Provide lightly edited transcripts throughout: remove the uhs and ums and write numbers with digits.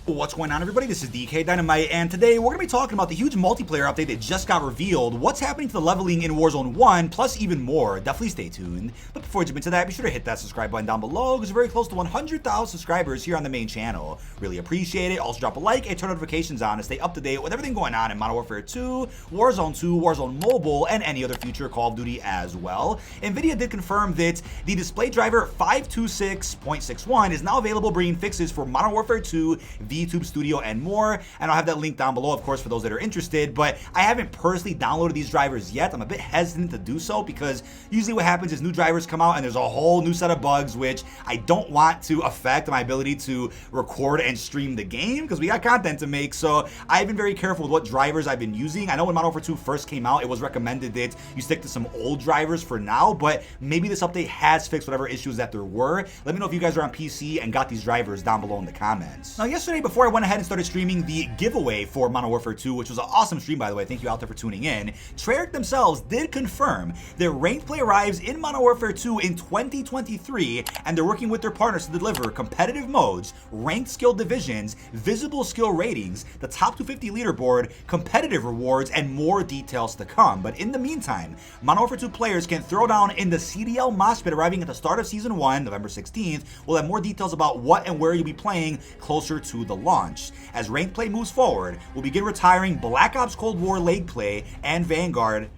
What's going on, everybody? This is dkdynamite, and today we're going to be talking about the huge multiplayer update that just got revealed, what's happening to the leveling in Warzone 1, plus even more. Definitely stay tuned. But before we jump into that, be sure to hit that subscribe button down below, because we're very close to 100,000 subscribers here on the main channel. Really appreciate it. Also drop a like and turn notifications on to stay up to date with everything going on in Modern Warfare 2, Warzone 2, Warzone Mobile, and any other future Call of Duty as well. NVIDIA did confirm that the display driver 526.61 is now available, bringing fixes for Modern Warfare 2, VTube Studio, and more, and I'll have that link down below, of course, for those that are interested. But I haven't personally downloaded these drivers yet. I'm a bit hesitant to do so because usually what happens is new drivers come out and there's a whole new set of bugs, which I don't want to affect my ability to record and stream the game because we got content to make. So I've been very careful with what drivers I've been using. I know when Modern Warfare 2 first came out, it was recommended that you stick to some old drivers for now, but maybe this update has fixed whatever issues that there were. Let me know if you guys are on PC and got these drivers down below in the comments. Now, yesterday, before I went ahead and started streaming the giveaway for Modern Warfare 2, which was an awesome stream, by the way, thank you out there for tuning in, Treyarch themselves did confirm that ranked play arrives in Modern Warfare 2 in 2023, and they're working with their partners to deliver competitive modes, ranked skill divisions, visible skill ratings, the top 250 leaderboard, competitive rewards, and more details to come. But in the meantime, Modern Warfare 2 players can throw down in the CDL Moshpit arriving at the start of Season 1, November 16th. We'll have more details about what and where you'll be playing closer to the launch. As ranked play moves forward, we'll begin retiring Black Ops Cold War League play and Vanguard.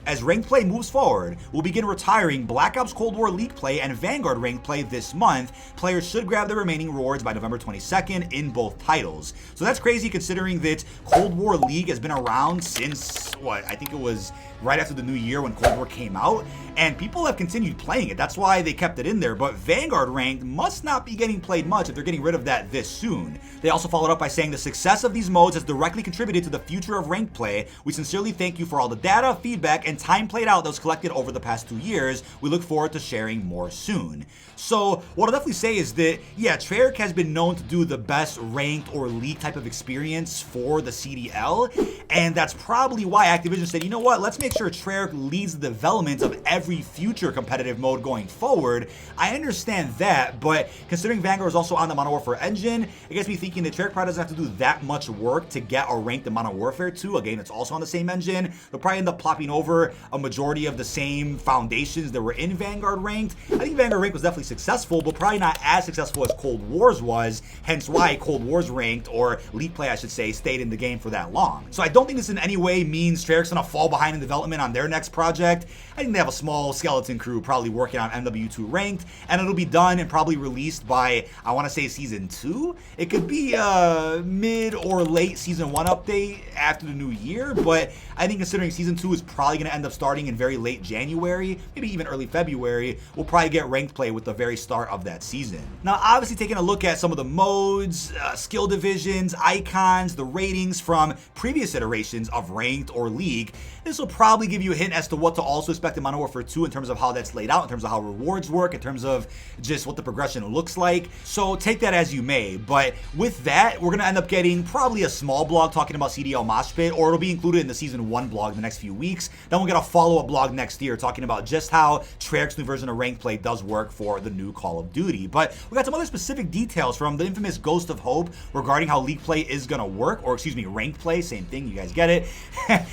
As ranked play moves forward, we'll begin retiring Black Ops Cold War League play and Vanguard ranked play this month. Players should grab the remaining rewards by November 22nd in both titles. So that's crazy considering that Cold War League has been around since, I think it was right after the new year when Cold War came out, and people have continued playing it. That's why they kept it in there, but Vanguard ranked must not be getting played much if they're getting rid of that this soon. They also followed up by saying the success of these modes has directly contributed to the future of ranked play. We sincerely thank you for all the data, feedback, and time played out that was collected over the past 2 years. We look forward to sharing more soon. So what I'll definitely say is that, yeah, Treyarch has been known to do the best ranked or league type of experience for the CDL, and that's probably why Activision said, you know what, let's make sure Treyarch leads the development of every future competitive mode going forward. I understand that, but considering Vanguard is also on the Modern Warfare engine, it gets me thinking that Treyarch probably doesn't have to do that much work to get a ranked in Modern Warfare 2, a game that's also on the same engine. They'll probably end up plopping over a majority of the same foundations that were in Vanguard ranked. I think Vanguard ranked was definitely successful, but probably not as successful as Cold War's was, hence why Cold War's ranked, or League play I should say, stayed in the game for that long. So I don't think this in any way means Treyarch's gonna fall behind in development on their next project. I think they have a small skeleton crew probably working on MWII ranked, and it'll be done and probably released by, I want to say, Season 2. It could be a mid or late Season 1 update after the new year, but I think considering Season 2 is probably going to end up starting in very late January, maybe even early February, we'll probably get ranked play with the very start of that season. Now, obviously taking a look at some of the modes, skill divisions, icons, the ratings from previous iterations of ranked or league, this will probably give you a hint as to what to also expect in Modern Warfare 2 in terms of how that's laid out, in terms of how rewards work, in terms of just what the progression looks like. So take that as you may. But with that, we're going to end up getting probably a small blog talking about CDL Moshpit, or it'll be included in the Season 1 blog in the next few weeks. Then we'll get a follow-up blog next year talking about just how Treyarch's new version of ranked play does work for the new Call of Duty. But we got some other specific details from the infamous Ghost of Hope regarding how league play is going to work, or excuse me, ranked play, same thing, you guys get it.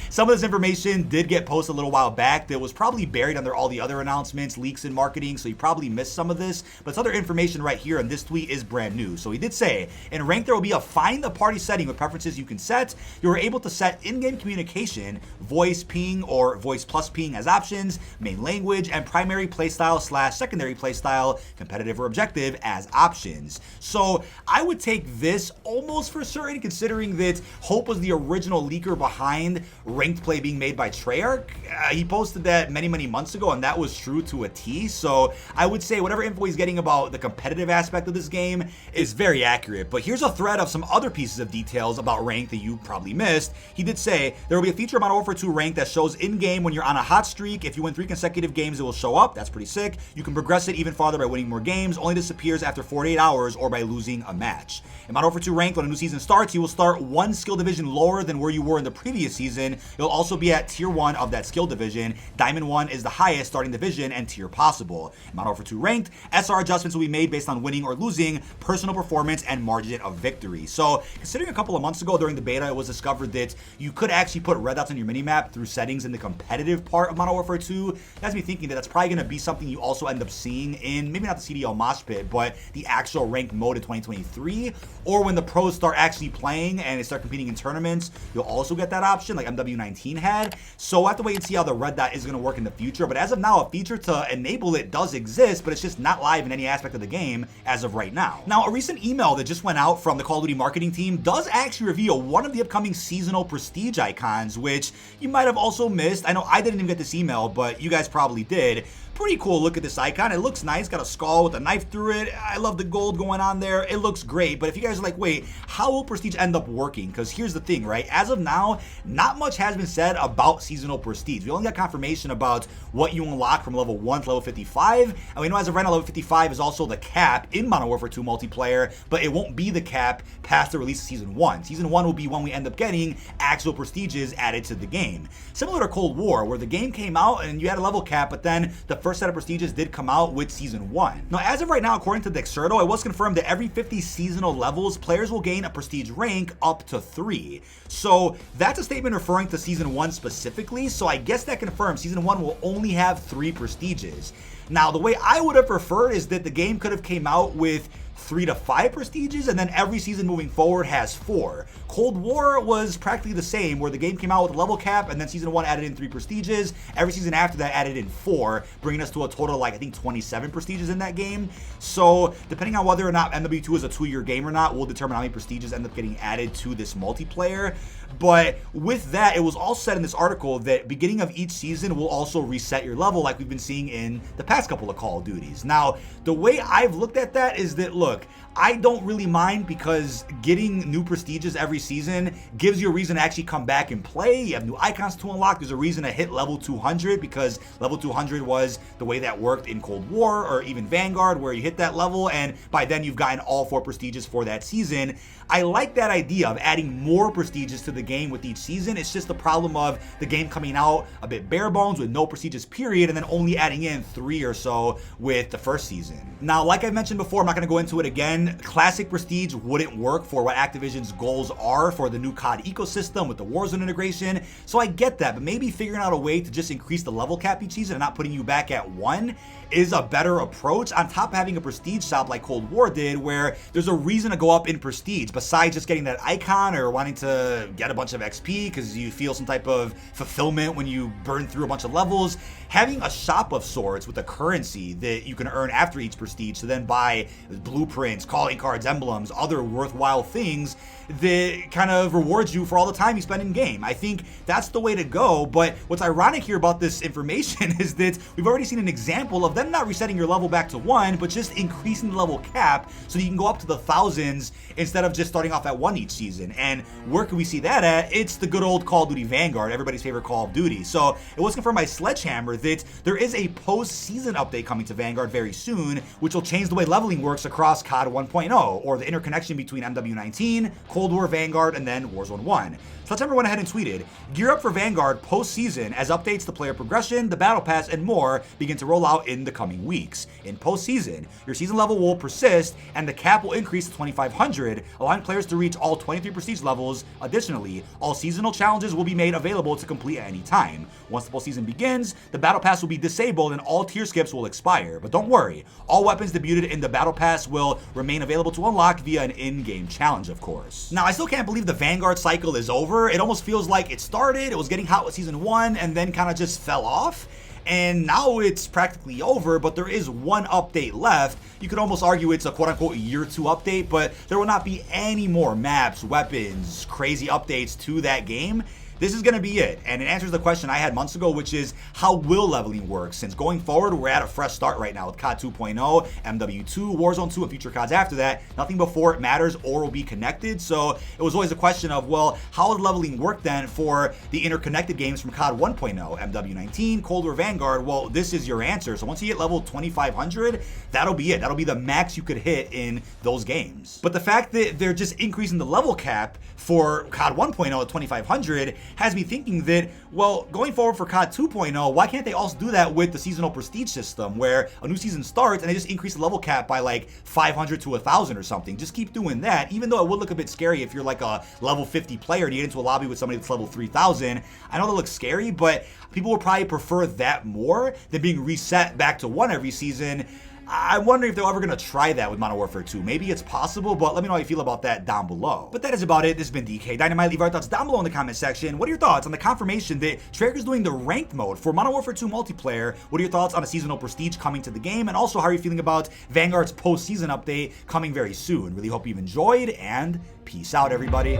Some of this information did get posted a little while back that was probably buried under all the other announcements, leaks, and marketing, so you probably missed some of this, but this other information right here in this tweet is brand new. So he did say, in ranked there will be a find the party setting with preferences you can set. You are able to set in-game communication, voice ping or voice plus ping as options, main language, and primary playstyle / secondary playstyle, competitive or objective, as options. So I would take this almost for certain, considering that Hope was the original leaker behind ranked play being made by Treyarch. He posted that many months ago, and that was true to a T. So I would say whatever info he's getting about the competitive aspect of this game is very accurate. But here's a thread of some other pieces of details about ranked that you probably missed. He did say there will be a feature of Modern Warfare 2 ranked that shows in-game when you're on a hot streak. If you win 3 consecutive games, it will show up. That's pretty sick. You can progress it even farther by winning more games. Only disappears after 48 hours or by losing a match. In Modern Warfare 2 ranked, when a new season starts, you will start 1 skill division lower than where you were in the previous season. You'll also be at Tier 1 of that skill division. Diamond 1 is the highest starting division and tier possible. Modern Warfare 2 ranked, SR adjustments will be made based on winning or losing, personal performance, and margin of victory. So considering a couple of months ago during the beta, it was discovered that you could actually put red dots on your minimap through settings in the competitive part of Modern Warfare 2. That has me thinking that that's probably going to be something you also end up seeing in, maybe not the CDL Moshpit, but the actual ranked mode in 2023, or when the pros start actually playing and they start competing in tournaments, you'll also get that option like MW19 had. So we'll have to wait and see how the red dot is going to work in the future, but as of now, a feature to enable it does exist, but it's just not live in any aspect of the game as of right now. Now, a recent email that just went out from the Call of Duty marketing team does actually reveal one of the upcoming seasonal prestige icons, which you might have also missed. I know I didn't even get this email, but you guys probably did. Pretty cool look at this icon. It looks nice. Got a skull with a knife through it. I love the gold going on there. It looks great. But if you guys are like, wait, how will Prestige end up working? Because here's the thing, right? As of now, not much has been said about seasonal Prestige. We only got confirmation about what you unlock from level 1 to level 55. And we know as of right now, level 55 is also the cap in Modern Warfare 2 multiplayer, but it won't be the cap past the release of Season 1. Season 1 will be when we end up getting actual Prestiges added to the game. Similar to Cold War, where the game came out and you had a level cap, but then the first set of Prestiges did come out with Season 1. Now, as of right now, according to Dexerto, it was confirmed that every 50 seasonal levels, players will gain a Prestige rank up to 3. So that's a statement referring to Season 1 specifically, so I guess that confirms Season 1 will only have 3 Prestiges. Now, the way I would have preferred is that the game could have came out with 3 to 5 Prestiges, and then every season moving forward has 4. Cold War was practically the same, where the game came out with a level cap, and then Season 1 added in 3 Prestiges. Every season after that added in 4, bringing us to a total of, like, I think 27 Prestiges in that game. So, depending on whether or not MW2 is a 2-year game or not, will determine how many Prestiges end up getting added to this multiplayer. But with that, it was all said in this article that beginning of each season will also reset your level like we've been seeing in the past couple of Call of Duties. Now, the way I've looked at that is that, look, I don't really mind because getting new Prestiges every season gives you a reason to actually come back and play. You have new icons to unlock. There's a reason to hit level 200 because level 200 was the way that worked in Cold War or even Vanguard, where you hit that level and by then you've gotten all 4 Prestiges for that season. I like that idea of adding more Prestiges to the game with each season. It's just the problem of the game coming out a bit bare bones with no Prestiges period and then only adding in 3 or so with the first season. Now, like I mentioned before, I'm not going to go into it again. Classic Prestige wouldn't work for what Activision's goals are for the new COD ecosystem with the Warzone integration, so I get that, but maybe figuring out a way to just increase the level cap each season and not putting you back at 1 is a better approach, on top of having a Prestige shop like Cold War did, where there's a reason to go up in Prestige besides just getting that icon or wanting to get a bunch of XP because you feel some type of fulfillment when you burn through a bunch of levels. Having a shop of sorts with a currency that you can earn after each Prestige to then buy blueprints, calling cards, emblems, other worthwhile things that kind of rewards you for all the time you spend in game. I think that's the way to go, but what's ironic here about this information is that we've already seen an example of them not resetting your level back to 1, but just increasing the level cap so that you can go up to the thousands instead of just starting off at 1 each season. And where can we see that at? It's the good old Call of Duty Vanguard, everybody's favorite Call of Duty. So it was confirmed by Sledgehammer that there is a post-season update coming to Vanguard very soon, which will change the way leveling works across COD 1.0, or the interconnection between MW19, Cold War, Vanguard, and then Warzone 1. Sledgehammer went ahead and tweeted, "Gear up for Vanguard post-season as updates to player progression, the battle pass, and more begin to roll out in the coming weeks. In post-season, your season level will persist and the cap will increase to 2,500, allowing players to reach all 23 prestige levels. Additionally, all seasonal challenges will be made available to complete at any time. Once the post-season begins, the battle pass will be disabled and all tier skips will expire. But don't worry, all weapons debuted in the battle pass will remain available to unlock via an in-game challenge, of course." Now, I still can't believe the Vanguard cycle is over. It almost feels like it started, it was getting hot with Season 1, and then kind of just fell off. And now it's practically over, but there is one update left. You could almost argue it's a quote-unquote year 2 update, but there will not be any more maps, weapons, crazy updates to that game. This is going to be it, and it answers the question I had months ago, which is how will leveling work? Since going forward, we're at a fresh start right now with COD 2.0, MW2, Warzone 2, and future CODs after that. Nothing before it matters or will be connected, so it was always a question of, well, how would leveling work then for the interconnected games from COD 1.0, MW19, Cold War, Vanguard? Well, this is your answer. So once you hit level 2,500, that'll be it. That'll be the max you could hit in those games. But the fact that they're just increasing the level cap for COD 1.0 at 2,500, has me thinking that, well, going forward for COD 2.0, why can't they also do that with the seasonal prestige system, where a new season starts and they just increase the level cap by like 500 to 1,000 or something? Just keep doing that, even though it would look a bit scary if you're like a level 50 player and you get into a lobby with somebody that's level 3,000. I know that looks scary, but people would probably prefer that more than being reset back to 1 every season. I'm wondering if they're ever going to try that with Modern Warfare 2. Maybe it's possible, but let me know how you feel about that down below. But that is about it. This has been dkdynamite. Leave our thoughts down below in the comment section. What are your thoughts on the confirmation that Treyarch is doing the ranked mode for Modern Warfare 2 multiplayer? What are your thoughts on a seasonal prestige coming to the game? And also, how are you feeling about Vanguard's post-season update coming very soon? Really hope you've enjoyed, and peace out, everybody.